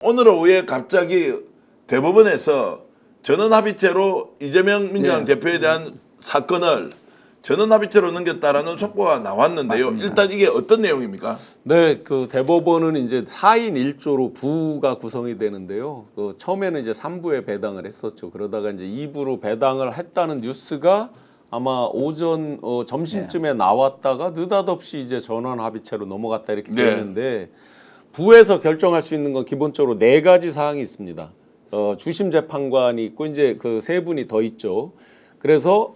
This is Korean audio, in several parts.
오늘 오후에 갑자기 대법원에서 전원합의체로 이재명 민주당 대표에 대한 사건을 전원합의체로 넘겼다라는 속보가 나왔는데요. 맞습니다. 일단 이게 어떤 내용입니까? 네, 그 대법원은 이제 4인 1조로 부가 구성이 되는데요. 그 처음에는 이제 3부에 배당을 했었죠. 그러다가 이제 2부로 배당을 했다는 뉴스가 아마 오전 점심쯤에 나왔다가 느닷없이 이제 전원 합의체로 넘어갔다 이렇게 네. 되는데 부에서 결정할 수 있는 건 기본적으로 4가지 사항이 있습니다. 주심 재판관이 있고 이제 그 3분이 더 있죠. 그래서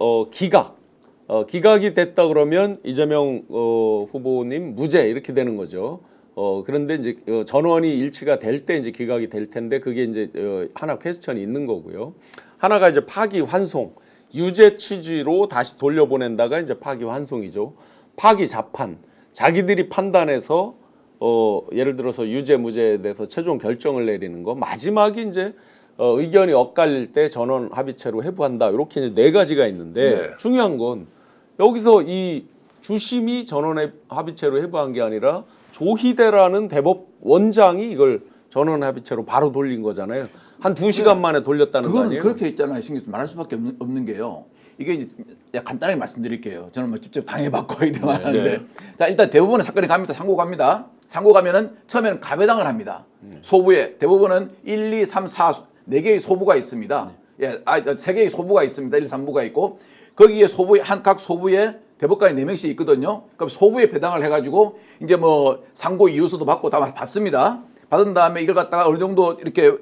기각이 됐다 그러면 이재명 후보님 무죄 이렇게 되는 거죠. 그런데 이제 전원이 일치가 될 때 이제 기각이 될 텐데 그게 이제 하나 퀘스천이 있는 거고요. 하나가 이제 파기 환송, 유죄 취지로 다시 돌려보낸다가 이제 파기 환송이죠. 파기 자판, 자기들이 판단해서 예를 들어서 유죄 무죄에 대해서 최종 결정을 내리는 거. 마지막이 이제 의견이 엇갈릴 때 전원 합의체로 해부한다. 이렇게 이제 4가지가 있는데 네. 중요한 건 여기서 이 주심이 전원 합의체로 해부한 게 아니라 조희대라는 대법원장이 이걸 전원 합의체로 바로 돌린 거잖아요. 한 2시간 만에 돌렸다는 거 그거는 아니에요? 그렇게 있잖아요. 신경 말할 수밖에 없는 게요. 이게 이제 간단하게 말씀드릴게요. 저는 뭐 직접 당해봤고 이렇게 말하는데 네. 자 일단 대법원은 사건이 갑니다. 상고 갑니다. 상고 가면은 처음에는 가배당을 합니다. 소부에 대법원은 1, 2, 3, 4 4개의 소부가 있습니다. 예, 3개의 소부가 있습니다. 1, 3부가 있고 거기에 소부에 각 소부에 대법관이 4명씩 있거든요. 그럼 소부에 배당을 해가지고 이제 뭐 상고 이유서도 받고 다 받습니다. 받은 다음에 이걸 갖다가 어느 정도 이렇게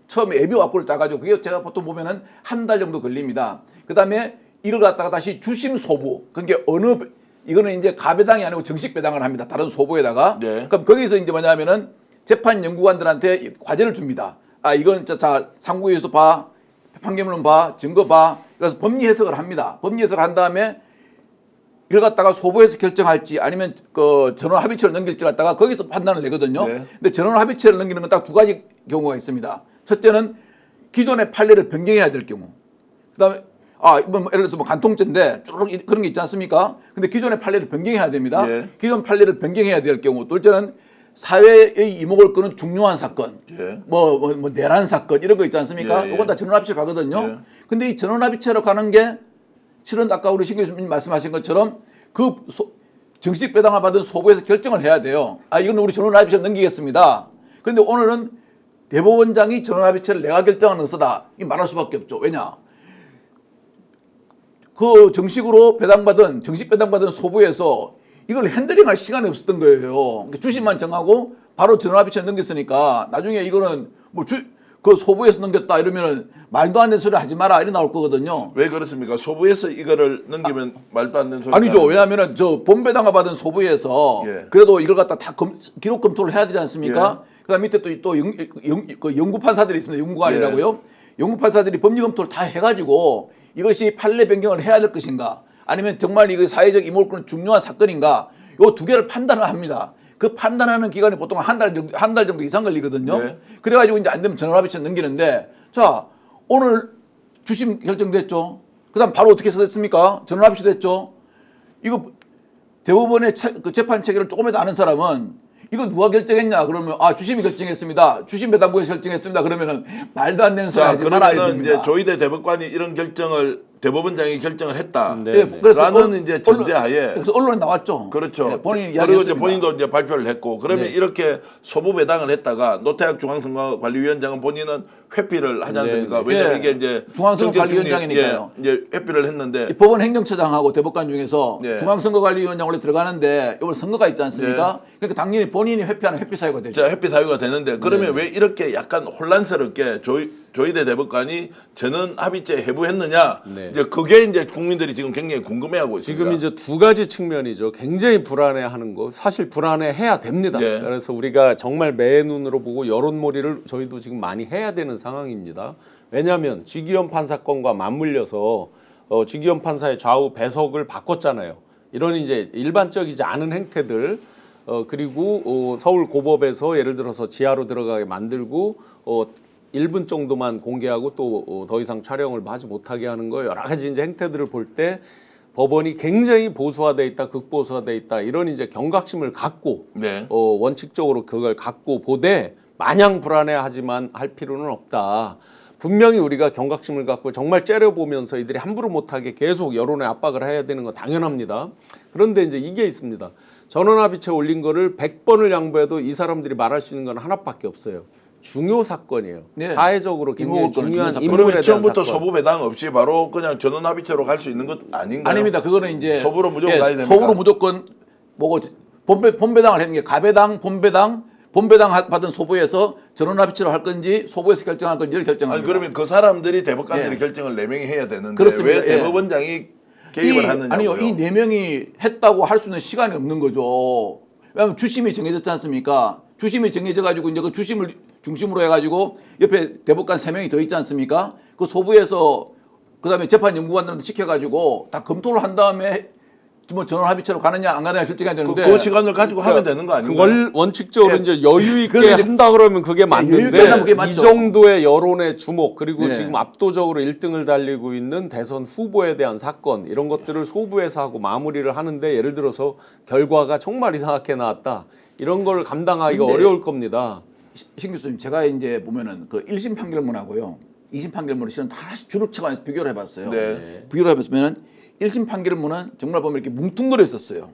처음에 예비 와꾸를 짜가지고 그게 제가 보통 보면은 한 달 정도 걸립니다. 그 다음에 이걸 갖다가 다시 주심 소부, 그게 이거는 이제 가배당이 아니고 정식 배당을 합니다. 다른 소부에다가. 네. 그럼 거기서 이제 뭐냐면은 재판 연구관들한테 과제를 줍니다. 이건 자 상고에서 봐, 판결문 봐, 증거 봐. 그래서 법리 해석을 합니다. 법리 해석을 한 다음에 이걸 갖다가 소부에서 결정할지 아니면 그 전원 합의체를 넘길지 갖다가 거기서 판단을 내거든요. 네. 근데 전원 합의체를 넘기는 건 딱 2가지 경우가 있습니다. 첫째는 기존의 판례를 변경해야 될 경우. 그다음에 이번 예를 들어서 뭐 간통죄인데 쭉 그런 게 있지 않습니까? 근데 기존의 판례를 변경해야 됩니다. 예. 기존 판례를 변경해야 될 경우. 둘째는 사회의 이목을 끄는 중요한 사건, 예. 뭐 내란 사건 이런 거 있지 않습니까? 예, 예. 이건 다 전원합의체 가거든요. 예. 근데 이 전원합의체로 가는 게 실은 아까 우리 신 교수님 말씀하신 것처럼 그 정식 배당을 받은 소부에서 결정을 해야 돼요. 이건 우리 전원합의체 넘기겠습니다. 근데 오늘은 대법원장이 전원합의체를 내가 결정하는 것이다. 이 말할 수밖에 없죠. 왜냐? 그 정식 배당받은 소부에서 이걸 핸들링할 시간이 없었던 거예요. 주심만 정하고 바로 전원합의체 넘겼으니까 나중에 이거는 그 소부에서 넘겼다 이러면은 말도 안 되는 소리 하지 마라 이래 나올 거거든요. 왜 그렇습니까? 소부에서 이거를 넘기면 말도 안 되는 소리 아니죠. 왜냐하면은 저 본배당을 받은 소부에서 예. 그래도 이걸 갖다 다 기록 검토를 해야 되지 않습니까? 그다음 밑에 또 연구 판사들이 있습니다. 연구관이라고요. 연구 판사들이 법리 검토를 다 해가지고 이것이 판례 변경을 해야 될 것인가, 아니면 정말 이거 사회적 이목을 끄는 중요한 사건인가, 요 2개를 판단을 합니다. 그 판단하는 기간이 보통 한 달 정도 이상 걸리거든요. 네. 그래가지고 그래가지고 이제 안 되면 전원합의체 넘기는데, 자 오늘 주심 결정됐죠. 그다음 바로 어떻게 됐습니까? 전원합의체 됐죠. 이거 대법원의 그 재판 체계를 조금이라도 아는 사람은 이거 누가 결정했냐 그러면 주심이 결정했습니다. 주심 배당부에서 결정했습니다. 그러면은 말도 안 되는 소리 하지 말아야 그러면은 됩니다. 이제 조희대 대법관이 이런 결정을 대법원장이 결정을 했다. 네. 예, 그래서 라는 이제 전제하에. 그래서 언론에 나왔죠. 그렇죠. 예, 본인이 그리고 이제 이야기했습니다. 본인도 이제 발표를 했고, 그러면 네. 이렇게 소부 배당을 했다가 노태학 중앙선거관리위원장은 본인은 회피를 하지 않습니까? 네. 왜냐면 예. 이게 이제 중앙선거관리위원장이니까요. 이제 회피를 했는데. 이 법원 행정처장하고 대법관 중에서 네. 중앙선거관리위원장 원래 들어가는데 이번 선거가 있지 않습니까? 그러니까 당연히 본인이 회피하는 회피 사유가 되죠. 자, 회피 사유가 되는데, 그러면 왜 이렇게 약간 혼란스럽게 조희대 대법관이 전원 합의체 해부했느냐? 네. 이제 그게 이제 국민들이 지금 굉장히 궁금해하고 있습니다. 지금 이제 2가지 측면이죠. 굉장히 불안해하는 거. 사실 불안해해야 됩니다. 네. 그래서 우리가 정말 매 눈으로 보고 여론몰이를 저희도 지금 많이 해야 되는 상황입니다. 왜냐하면 쥐기현 판사건과 맞물려서 쥐기현 판사의 좌우 배석을 바꿨잖아요. 이런 이제 일반적이지 않은 행태들, 그리고 서울 고법에서 예를 들어서 지하로 들어가게 만들고 1분 정도만 공개하고 또 더 이상 촬영을 하지 못하게 하는 거, 여러 가지 이제 행태들을 볼 때 법원이 굉장히 보수화돼 있다, 극보수화돼 있다, 이런 이제 경각심을 갖고 네. 원칙적으로 그걸 갖고 보되 마냥 불안해하지만 할 필요는 없다. 분명히 우리가 경각심을 갖고 정말 째려보면서 이들이 함부로 못하게 계속 여론에 압박을 해야 되는 건 당연합니다. 그런데 이제 이게 있습니다. 전원합의체 올린 거를 100번을 양보해도 이 사람들이 말할 수 있는 건 하나밖에 없어요. 중요 사건이에요. 네. 사회적으로 굉장히 이모건 중요한 중요 인물에 그러면 대한 처음부터 사건. 소부 배당 없이 바로 그냥 전원합의체로 갈 수 있는 것 아닌가요? 아닙니다. 그거는 이제 소부로 무조건 가야 됩니까? 소부로 무조건 뭐고 본배당을 하는 게 가배당, 본배당 받은 소부에서 전원합의체로 할 건지 소부에서 결정할 건지를 결정합니다. 아니 그러면 그 사람들이 대법관들이 예. 결정을 4명이 해야 되는데 그렇습니다. 왜 대법원장이 개입을 하느냐고요? 아니요, 이 4명이 했다고 할 수 있는 시간이 없는 거죠. 왜냐하면 주심이 정해졌지 않습니까? 주심이 정해져 가지고 이제 그 주심을 중심으로 해가지고 옆에 대법관 3명이 더 있지 않습니까? 그 소부에서 그다음에 재판 연구관들한테 시켜가지고 다 검토를 한 다음에 뭐 전원합의체로 가느냐 안 가느냐 결정해야 되는데 그 시간을 가지고 하면 되는 거 아닌가요? 원칙적으로 예. 이제 여유 있게 그런데 이제 한다 그러면 그게 여유 있게 맞는데 한다면 그게 맞죠. 이 정도의 여론의 주목 그리고 네. 지금 압도적으로 1등을 달리고 있는 대선 후보에 대한 사건 이런 것들을 소부에서 하고 마무리를 하는데 예를 들어서 결과가 정말 이상하게 나왔다. 이런 걸 감당하기가 근데 어려울 겁니다. 신 교수님 제가 이제 보면은 그 1심 판결문하고요 2심 판결문을 실은 하나씩 줄을 쳐가면서 비교를 해봤어요. 네. 비교를 해봤으면은 1심 판결문은 정말 보면 이렇게 뭉뚱그려 있었어요.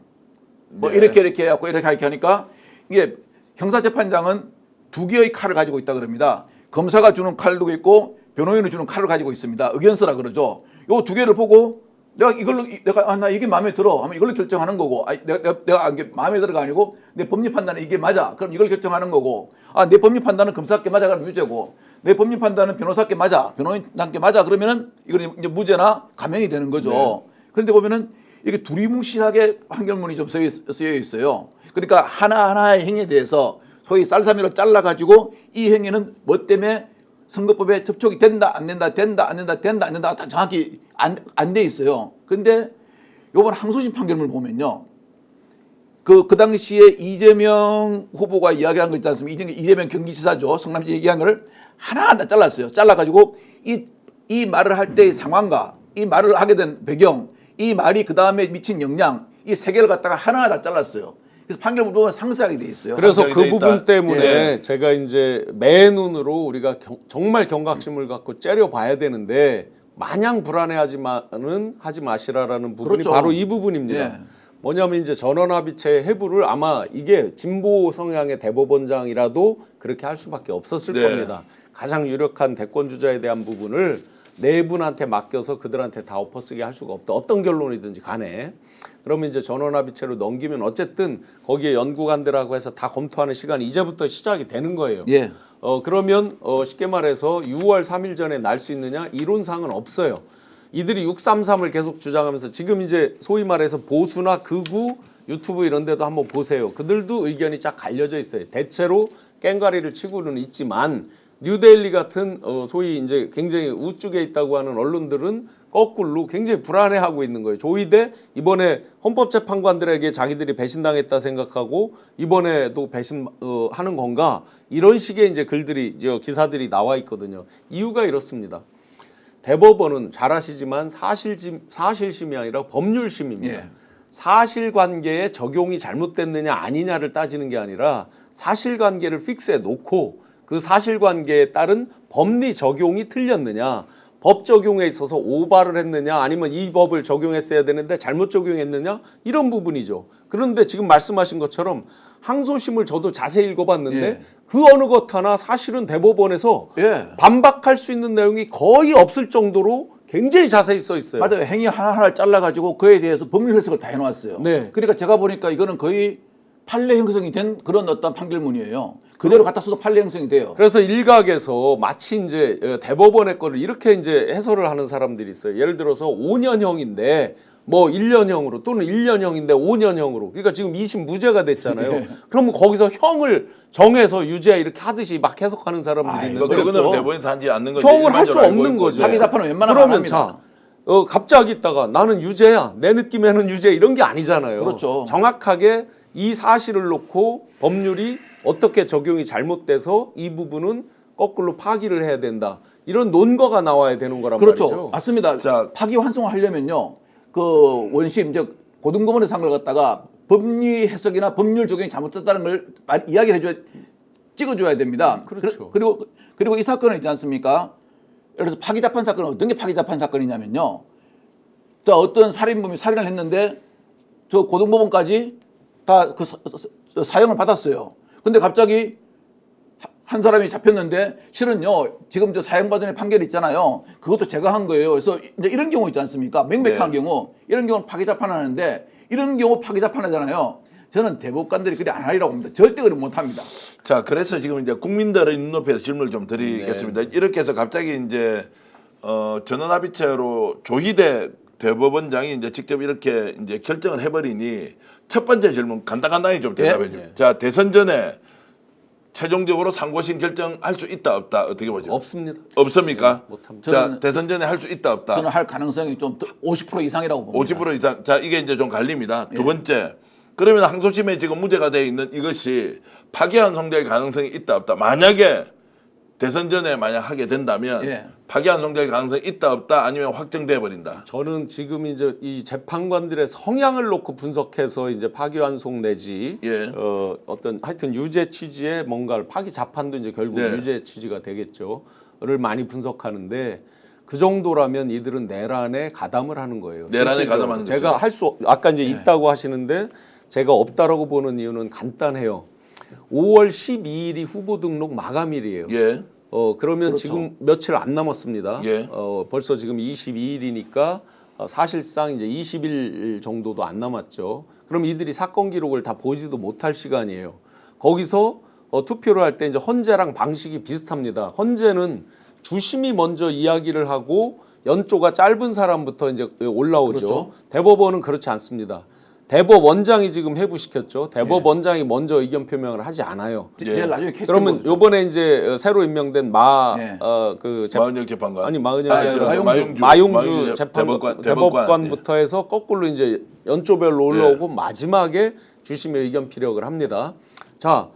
뭐 네. 이렇게 해갖고 이렇게 하니까 이게 형사재판장은 2개의 칼을 가지고 있다 그럽니다. 검사가 주는 칼도 있고 변호인이 주는 칼을 가지고 있습니다. 의견서라 그러죠. 요 2개를 보고 내가 나 이게 마음에 들어 하면 이걸로 결정하는 거고 내가 이게 마음에 들어가 아니고 내 법리 판단은 이게 맞아 그럼 이걸 결정하는 거고 내 법리 판단은 검사께 맞아 그럼 유죄고 내 법리 판단은 변호사께 맞아 변호인단께 맞아 그러면은 이건 이제 무죄나 감형이 되는 거죠. 네. 그런데 보면은 이게 두리뭉실하게 판결문이 좀 쓰여 있어요. 그러니까 하나하나의 행위에 대해서 소위 쌀사미로 잘라가지고 이 행위는 뭐 때문에 선거법에 접촉이 된다 안 된다 다 정확히 안 돼 있어요. 근데 요번 항소심 판결문을 보면요. 그 당시에 이재명 후보가 이야기한 거 있지 않습니까? 이재명 경기지사죠. 성남시 얘기한 걸 하나하나 다 잘랐어요. 잘라가지고 이 말을 할 때의 상황과 이 말을 하게 된 배경, 이 말이 그 다음에 미친 영향, 이 3개를 갖다가 하나하나 다 잘랐어요. 그래서 판결문 보면 상세하게 돼 있어요. 그래서 상정이 그 돼 부분 있다. 때문에 예. 제가 이제 맨눈으로 우리가 정말 경각심을 갖고 째려봐야 되는데 마냥 불안해하지만은 하지 마시라라는 부분이 그렇죠. 바로 이 부분입니다. 예. 뭐냐면 이제 전원합의체 해부를 아마 이게 진보 성향의 대법원장이라도 그렇게 할 수밖에 없었을 네. 겁니다. 가장 유력한 대권 주자에 대한 부분을 네 분한테 맡겨서 그들한테 다 엎어쓰게 할 수가 없다. 어떤 결론이든지 간에. 그러면 이제 전원합의체로 넘기면 어쨌든 거기에 연구관들하고 해서 다 검토하는 시간이 이제부터 시작이 되는 거예요. 예. 그러면 쉽게 말해서 6월 3일 전에 날 수 있느냐 이론상은 없어요. 이들이 633을 계속 주장하면서 지금 이제 소위 말해서 보수나 극우 유튜브 이런 데도 한번 보세요. 그들도 의견이 쫙 갈려져 있어요. 대체로 깽가리를 치고는 있지만 뉴데일리 같은 소위 이제 굉장히 우측에 있다고 하는 언론들은 거꾸로 굉장히 불안해하고 있는 거예요. 조희대 이번에 헌법재판관들에게 자기들이 배신당했다 생각하고 이번에도 배신하는 건가 이런 식의 이제 글들이 기사들이 나와 있거든요. 이유가 이렇습니다. 대법원은 잘 아시지만 사실심이 아니라 법률심입니다. 예. 사실관계에 적용이 잘못됐느냐 아니냐를 따지는 게 아니라 사실관계를 픽스해 놓고 그 사실관계에 따른 법리 적용이 틀렸느냐 법 적용에 있어서 오바를 했느냐 아니면 이 법을 적용했어야 되는데 잘못 적용했느냐 이런 부분이죠. 그런데 지금 말씀하신 것처럼 항소심을 저도 자세히 읽어봤는데 예. 그 어느 것 하나 사실은 대법원에서 예. 반박할 수 있는 내용이 거의 없을 정도로 굉장히 자세히 써 있어요. 맞아요. 행위 하나하나를 잘라가지고 그에 대해서 법률 해석을 다 해놓았어요. 네. 그러니까 제가 보니까 이거는 거의 판례 형성이 된 그런 어떤 판결문이에요. 그대로 갖다 써도 판례 형성이 돼요. 그래서 일각에서 마치 이제 대법원의 거를 이렇게 이제 해설을 하는 사람들이 있어요. 예를 들어서 5년형인데 뭐 1년형으로 또는 1년형인데 5년형으로. 그러니까 지금 2심 무죄가 됐잖아요. 네. 그러면 거기서 형을 정해서 유죄 이렇게 하듯이 막 해석하는 사람들이 아이고, 있는데 그거는 그렇죠. 대법원이 단지 않는 거지. 형을 할 수 일반적으로 알고 없는 있고. 거죠. 사기 사건은 웬만하면 안 그러면 합니다. 자, 갑자기 있다가 나는 유죄야. 내 느낌에는 유죄 이런 게 아니잖아요. 그렇죠. 정확하게 이 사실을 놓고 법률이 어떻게 적용이 잘못돼서 이 부분은 거꾸로 파기를 해야 된다. 이런 논거가 나와야 되는 거란 그렇죠. 말이죠. 맞습니다. 자, 파기환송을 하려면요. 그 원심 즉 고등법원에서 한 걸 갖다가 법리 해석이나 법률 적용이 잘못됐다는 걸 이야기를 해줘야 찍어줘야 됩니다. 그렇죠. 그리고 이 사건은 있지 않습니까? 예를 들어서 파기자판 사건은 어떤 게 파기자판 사건이냐면요. 자, 어떤 살인범이 살인을 했는데 저 고등법원까지 다 그 사형을 받았어요. 근데 갑자기 한 사람이 잡혔는데 실은요 지금 저 사형받은 판결 있잖아요. 그것도 제가 한 거예요. 그래서 이제 이런 경우 있지 않습니까? 명백한 네. 경우 이런 경우는 파기자판 하는데 이런 경우 파기자판 하잖아요. 저는 대법관들이 그리 안 하리라고 봅니다. 절대 그리 못합니다. 자, 그래서 지금 이제 국민들의 눈높이에서 질문을 좀 드리겠습니다. 이렇게 해서 갑자기 이제 전원합의체로 조희대 대법원장이 이제 직접 이렇게 이제 결정을 해버리니 첫 번째 질문 간단히 좀 대답해 주세요. 자, 대선 전에 최종적으로 상고심 결정할 수 있다 없다 어떻게 보죠? 없습니다. 없습니까? 못합니다. 자, 대선 전에 할 수 있다 없다. 저는 할 가능성이 좀 50% 이상이라고 봅니다. 50% 이상. 자, 이게 이제 좀 갈립니다. 두 번째. 그러면 항소심에 지금 무죄가 되어 있는 이것이 파기환송될 가능성이 있다 없다. 만약에 대선 전에 만약 하게 된다면 예. 파기환송될 가능성이 있다 없다 아니면 확정돼 버린다. 저는 지금 이제 이 재판관들의 성향을 놓고 분석해서 이제 파기환송 내지 예. 어떤 하여튼 유죄 취지의 뭔가를 파기 자판도 이제 결국 네. 유죄 취지가 되겠죠.를 많이 분석하는데 그 정도라면 이들은 내란에 가담을 하는 거예요. 내란에 실질적으로. 가담하는 제가 거죠. 할 수 아까 이제 있다고 하시는데 제가 없다라고 보는 이유는 간단해요. 5월 12일이 후보 등록 마감일이에요. 예. 그러면 그렇죠. 지금 며칠 안 남았습니다. 예. 벌써 지금 22일이니까 사실상 이제 20일 정도도 안 남았죠. 그럼 이들이 사건 기록을 다 보지도 못할 시간이에요. 거기서 투표를 할 때 이제 헌재랑 방식이 비슷합니다. 헌재는 주심이 먼저 이야기를 하고 연조가 짧은 사람부터 이제 올라오죠. 그렇죠. 대법원은 그렇지 않습니다. 대법원장이 지금 해부시켰죠. 대법원장이 먼저 의견 표명을 하지 않아요. 예. 제일 나중에 캐스팅 그러면 보여주죠. 요번에 이제 새로 임명된 예. 마은영 재판관. 아니 마용주. 마용주 대법관. 대법관부터 해서 거꾸로 이제 연조별로 올라오고 마지막에 주심의 의견 피력을 합니다. 자,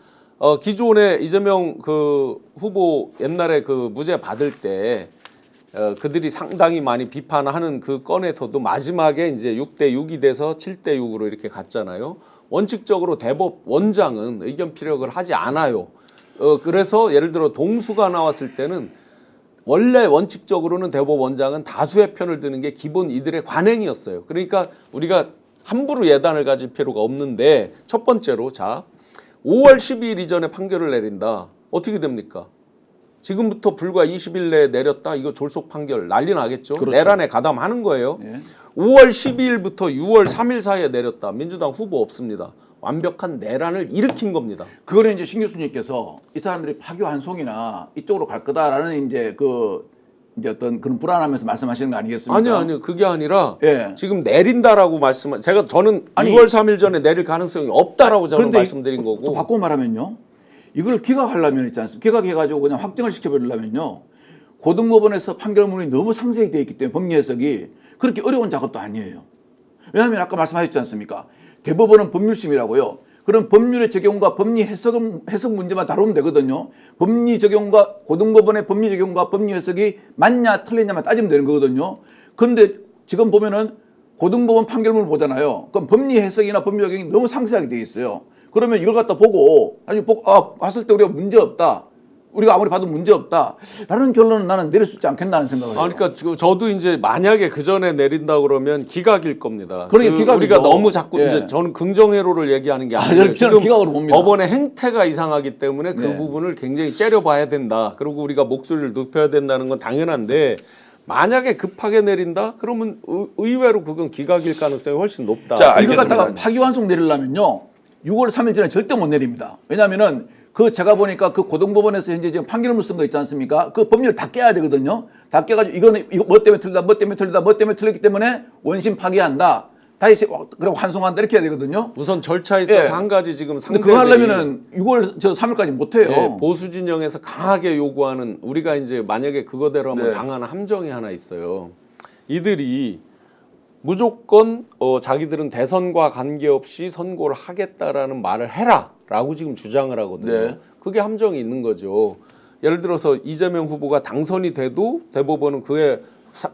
기존에 이재명 그 후보 옛날에 그 무죄 받을 때 그들이 상당히 많이 비판하는 그 건에서도 마지막에 이제 6대6이 돼서 7대6으로 이렇게 갔잖아요. 원칙적으로 대법원장은 의견 피력을 하지 않아요. 그래서 예를 들어 동수가 나왔을 때는 원래 원칙적으로는 대법원장은 다수의 편을 드는 게 기본 이들의 관행이었어요. 그러니까 우리가 함부로 예단을 가질 필요가 없는데 첫 번째로 자 5월 12일 이전에 판결을 내린다. 어떻게 됩니까? 지금부터 불과 20일 내에 내렸다. 이거 졸속 판결 난리 나겠죠. 그렇죠. 내란에 가담하는 거예요. 예. 5월 12일부터 6월 3일 사이에 내렸다. 민주당 후보 없습니다. 완벽한 내란을 일으킨 겁니다. 그거는 이제 신 교수님께서 이 사람들이 파기환송이나 이쪽으로 갈 거다라는 이제 이제 어떤 그런 불안하면서 말씀하시는 거 아니겠습니까? 아니요. 그게 아니라 예. 지금 내린다라고 저는 아니, 6월 3일 전에 내릴 가능성이 없다라고 저는 그런데 말씀드린 거고. 또 바꿔 말하면요. 이걸 기각하려면 있지 않습니까? 기각해가지고 그냥 확정을 시켜버리려면요. 고등법원에서 판결문이 너무 상세히 되어 있기 때문에 법리 해석이 그렇게 어려운 작업도 아니에요. 왜냐하면 아까 말씀하셨지 않습니까? 대법원은 법률심이라고요. 그럼 법률의 적용과 법리 해석 문제만 다루면 되거든요. 법리 적용과 고등법원의 법리 적용과 법리 해석이 맞냐 틀리냐만 따지면 되는 거거든요. 그런데 지금 보면은 고등법원 판결문을 보잖아요. 그럼 법리 해석이나 법리 적용이 너무 상세하게 되어 있어요. 그러면 이걸 갖다 보고 봤을 때 우리가 문제 없다. 우리가 아무리 봐도 문제 없다라는 결론은 나는 내릴 수 있지 않겠나는 생각을 해요. 그러니까 저도 이제 만약에 그 전에 내린다 그러면 기각일 겁니다. 그러니까 기각이죠. 우리가 너무 자꾸 예. 이제 저는 긍정회로를 얘기하는 게 저는 아니라 지금 기각으로 봅니다. 법원의 행태가 이상하기 때문에 그 네. 부분을 굉장히 째려봐야 된다. 그리고 우리가 목소리를 높여야 된다는 건 당연한데 만약에 급하게 내린다 그러면 의외로 그건 기각일 가능성이 훨씬 높다. 자, 이걸 알겠습니다. 갖다가 파기환송 내리려면요. 6월 3일 전에 절대 못 내립니다. 왜냐하면은 제가 보니까 그 고등법원에서 현재 지금 판결문 쓴 거 있지 않습니까? 그 법률을 다 깨야 되거든요. 다 깨가지고 이거 뭐 때문에 틀리다, 뭐 때문에 틀리다, 뭐 때문에 틀렸기 때문에 원심 파기한다. 다시 그리고 환송한다 이렇게 해야 되거든요. 우선 절차에 있어서 예. 한 가지 지금 근데 상대들이 그거 하려면은 6월 3일까지 못 해요. 예, 보수 진영에서 강하게 요구하는 우리가 이제 만약에 그거대로 하면 네. 당하는 함정이 하나 있어요. 이들이 무조건 자기들은 대선과 관계없이 선고를 하겠다라는 말을 해라라고 지금 주장을 하거든요. 네. 그게 함정이 있는 거죠. 예를 들어서 이재명 후보가 당선이 돼도 대법원은 그에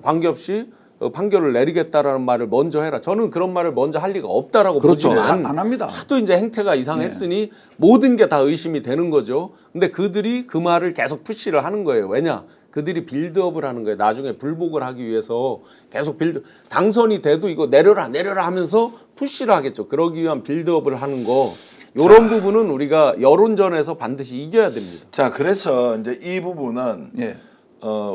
관계없이 판결을 내리겠다라는 말을 먼저 해라. 저는 그런 말을 먼저 할 리가 없다라고 그렇죠. 보지만 안 합니다. 하도 이제 행태가 이상했으니 모든 게 다 의심이 되는 거죠. 근데 그들이 그 말을 계속 푸시를 하는 거예요. 왜냐? 그들이 빌드업을 하는 거예요. 나중에 불복을 하기 위해서 계속 당선이 돼도 이거 내려라 하면서 푸시를 하겠죠. 그러기 위한 빌드업을 하는 거. 이런 부분은 우리가 여론전에서 반드시 이겨야 됩니다. 자, 그래서 이제 이 부분은 예.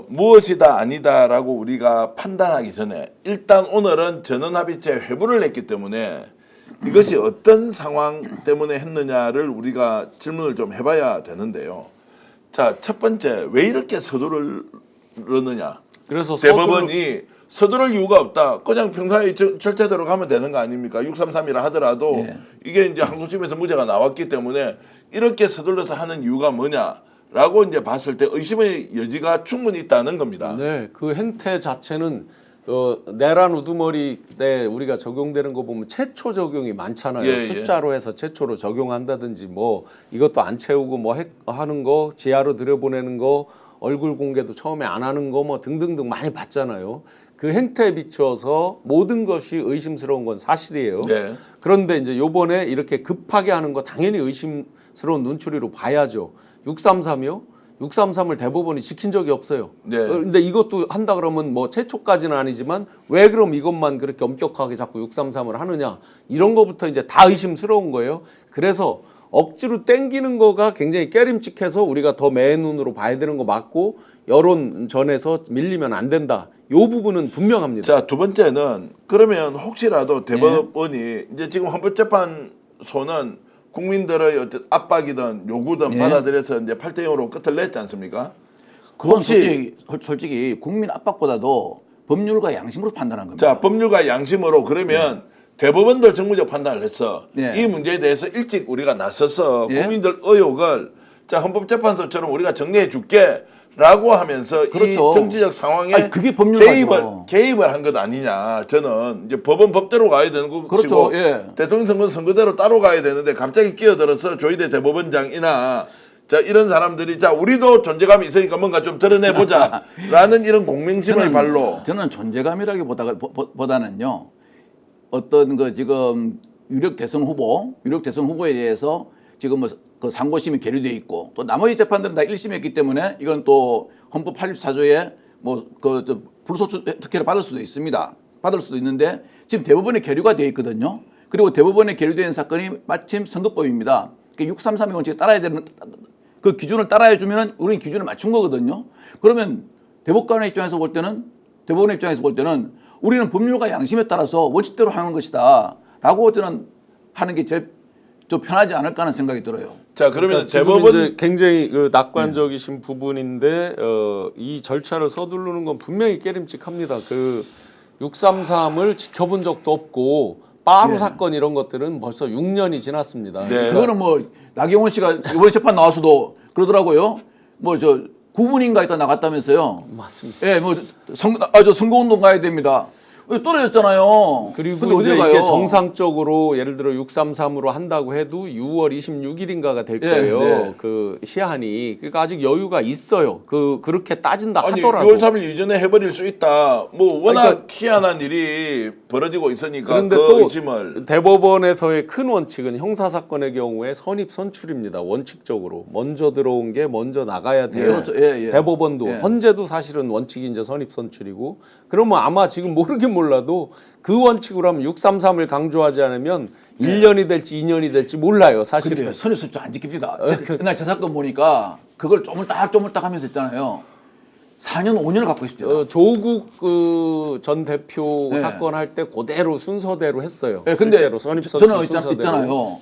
무엇이다 아니다라고 우리가 판단하기 전에 일단 오늘은 전원합의체 회부를 냈기 때문에 이것이 어떤 상황 때문에 했느냐를 우리가 질문을 좀 해봐야 되는데요. 자, 첫 번째, 왜 이렇게 서두르느냐? 그래서 대법원이 서두를 이유가 없다. 그냥 평소의 절차대로 가면 되는 거 아닙니까? 633이라 하더라도 예. 이게 이제 항소심에서 무죄가 나왔기 때문에 이렇게 서둘러서 하는 이유가 뭐냐라고 이제 봤을 때 의심의 여지가 충분히 있다는 겁니다. 네, 그 행태 자체는 내란 우두머리 때 우리가 적용되는 거 보면 최초 적용이 많잖아요. 예, 숫자로 해서 최초로 적용한다든지 뭐 이것도 안 채우고 뭐 하는 거, 지하로 들여보내는 거, 얼굴 공개도 처음에 안 하는 거 뭐 등등등 많이 봤잖아요. 그 행태에 비추어서 모든 것이 의심스러운 건 사실이에요. 네. 그런데 이제 요번에 이렇게 급하게 하는 거 당연히 의심스러운 눈초리로 봐야죠. 633이요? 633을 대법원이 지킨 적이 없어요. 네. 근데 이것도 한다 그러면 뭐 최초까지는 아니지만 왜 그럼 이것만 그렇게 엄격하게 자꾸 633을 하느냐 이런 거부터 이제 다 의심스러운 거예요. 그래서 억지로 땡기는 거가 굉장히 깨림칙해서 우리가 더 매의 눈으로 봐야 되는 거 맞고 여론전에서 밀리면 안 된다. 요 부분은 분명합니다. 자, 두 번째는 그러면 혹시라도 대법원이 이제 지금 헌법재판소는 국민들의 어떤 압박이든 요구든 예. 받아들여서 이제 8대0으로 끝을 냈지 않습니까? 그건 혹시 솔직히 국민 압박보다도 법률과 양심으로 판단한 겁니다. 자, 법률과 양심으로 그러면 대법원도 정무적 판단을 했어. 예. 이 문제에 대해서 일찍 우리가 나서서 예. 국민들 의혹을 자, 헌법재판소처럼 우리가 정리해 줄게. 라고 하면서 그렇죠. 이 정치적 상황에 아니, 그게 법률가죠. 개입을 한 것 아니냐. 저는 이제 법은 법대로 가야 되는 거고 그렇죠. 예. 대통령 선거는 선거대로 따로 가야 되는데 갑자기 끼어들어서 조희대 대법원장이나 자 이런 사람들이 자 우리도 존재감이 있으니까 뭔가 좀 드러내보자 라는 이런 공명심을 발로 저는 존재감이라기보다는요 어떤 그 지금 유력 대선 후보에 대해서 지금 뭐 그 상고심이 계류돼 있고 또 나머지 재판들은 다 1심했기 때문에 이건 또 헌법 84조에 뭐 그 불소추 특혜를 받을 수도 있습니다. 받을 수도 있는데 지금 대법원에 계류가 돼 있거든요. 그리고 대법원에 계류된 사건이 마침 선거법입니다. 그러니까 633의 원칙에 따라야 되는 그 기준을 따라해 주면은 우리는 기준을 맞춘 거거든요. 그러면 대법관의 입장에서 볼 때는 대법원의 입장에서 볼 때는 우리는 법률과 양심에 따라서 원칙대로 하는 것이다라고 저는 하는 게 제일 좀 편하지 않을까 하는 생각이 들어요. 자 그러면 지금 대법원 이제 굉장히 그 낙관적이신 부분인데 이 절차를 서두르는 건 분명히 깨림칙합니다. 그 633을 지켜본 적도 없고 빠루 사건 이런 것들은 벌써 6년이 지났습니다. 네. 그거는 뭐 나경원 씨가 이번 재판 나와서도 그러더라고요. 뭐 저 9분인가 있다 나갔다면서요. 맞습니다. 예, 뭐 저 선거운동 가야 됩니다. 떨어졌잖아요. 그리고 근데 이제 어디 가요? 이게 정상적으로 예를 들어 633으로 한다고 해도 6월 26일인가가 될 거예요. 네. 그 시한이. 그러니까 아직 여유가 있어요. 그렇게 따진다 아니 하더라도. 6월 3일 이전에 해버릴 수 있다. 뭐 워낙 그러니까 희한한 일이 벌어지고 있으니까 그런데 그 또 의심을 대법원에서의 큰 원칙은 형사 사건의 경우에 선입 선출입니다. 원칙적으로 먼저 들어온 게 먼저 나가야 돼요. 그렇죠. 예, 예. 대법원도 예. 헌재도 사실은 원칙이 이제 선입 선출이고 그러면 아마 지금 모르긴 몰라도 그 원칙으로 하면 633을 강조하지 않으면 1년이 될지 2년이 될지 몰라요. 사실은. 근데 선입선출 안 지킵니다. 그날 제 사건 보니까 그걸 쪼물딱 하면서 했잖아요. 4년 5년을 갖고 있습니다. 조국 그 전 대표 네. 사건 할 때 그대로 순서대로 했어요. 예, 근데 실제로 선입 선출 저는 순서대로. 있잖아요.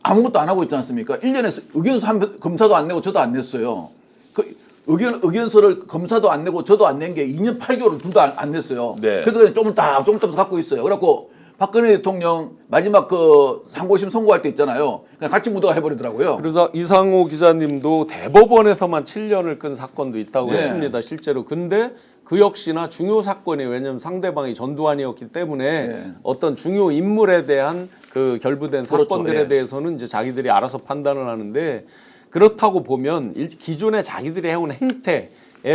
아무것도 안 하고 있지 않습니까? 1년에 의견서 검사도 안 내고 저도 안 냈어요. 그 의견서를 검사도 안 내고 저도 안 낸 게 2년 8개월을 둘 다 안 냈어요. 네. 그래서 그냥 조금딱 갖고 있어요. 그래갖고 박근혜 대통령 마지막 그 상고심 선고할 때 있잖아요. 그냥 같이 묻어가 해버리더라고요. 그래서 이상호 기자님도 대법원에서만 7년을 끈 사건도 있다고 네. 했습니다. 실제로. 근데 그 역시나 중요 사건이 왜냐하면 상대방이 전두환이었기 때문에 네. 어떤 중요 인물에 대한 그 결부된 그렇죠. 사건들에 예. 대해서는 이제 자기들이 알아서 판단을 하는데 그렇다고 보면 기존에 자기들이 해온 행태에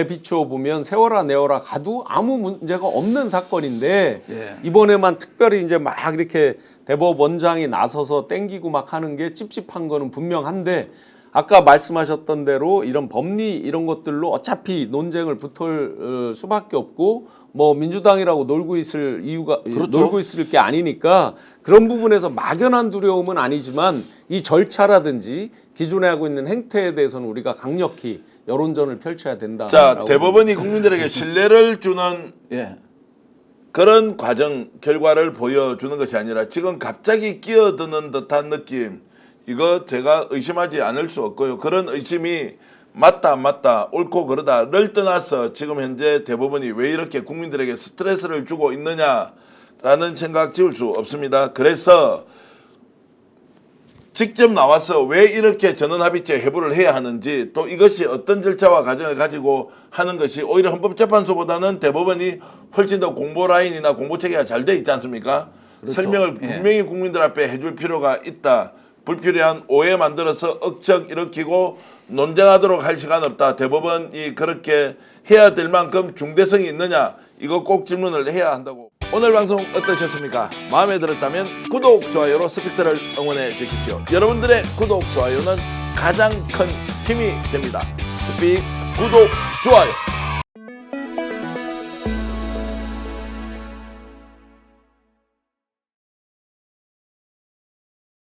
비추어 보면 세워라 내어라 가도 아무 문제가 없는 사건인데 예. 이번에만 특별히 이제 막 이렇게 대법원장이 나서서 땡기고 막 하는 게 찝찝한 거는 분명한데 아까 말씀하셨던 대로 이런 법리 이런 것들로 어차피 논쟁을 붙을 수밖에 없고 뭐 민주당이라고 놀고 있을 이유가 그렇죠. 놀고 있을 게 아니니까 그런 부분에서 막연한 두려움은 아니지만 이 절차라든지 기존에 하고 있는 행태에 대해서는 우리가 강력히 여론전을 펼쳐야 된다. 자, 대법원이 국민들에게 신뢰를 주는 예. 그런 과정 결과를 보여주는 것이 아니라 지금 갑자기 끼어드는 듯한 느낌, 이거 제가 의심하지 않을 수 없고요. 그런 의심이 맞다 안 맞다 옳고 그러다를 떠나서 지금 현재 대법원이 왜 이렇게 국민들에게 스트레스를 주고 있느냐라는 생각 지울 수 없습니다. 그래서 직접 나와서 왜 이렇게 전원합의체 회부를 해야 하는지, 또 이것이 어떤 절차와 과정을 가지고 하는 것이 오히려 헌법재판소보다는 대법원이 훨씬 더 공보 라인이나 공보 체계가 잘 돼 있지 않습니까? 그렇죠. 설명을 예. 분명히 국민들 앞에 해줄 필요가 있다. 불필요한 오해 만들어서 억척 일으키고 논쟁하도록 할 시간 없다. 대법원이 그렇게 해야 될 만큼 중대성이 있느냐, 이거 꼭 질문을 해야 한다고. 오늘 방송 어떠셨습니까? 마음에 들었다면 구독, 좋아요로 스픽스를 응원해 주십시오. 여러분들의 구독, 좋아요는 가장 큰 힘이 됩니다. 스픽스 구독, 좋아요.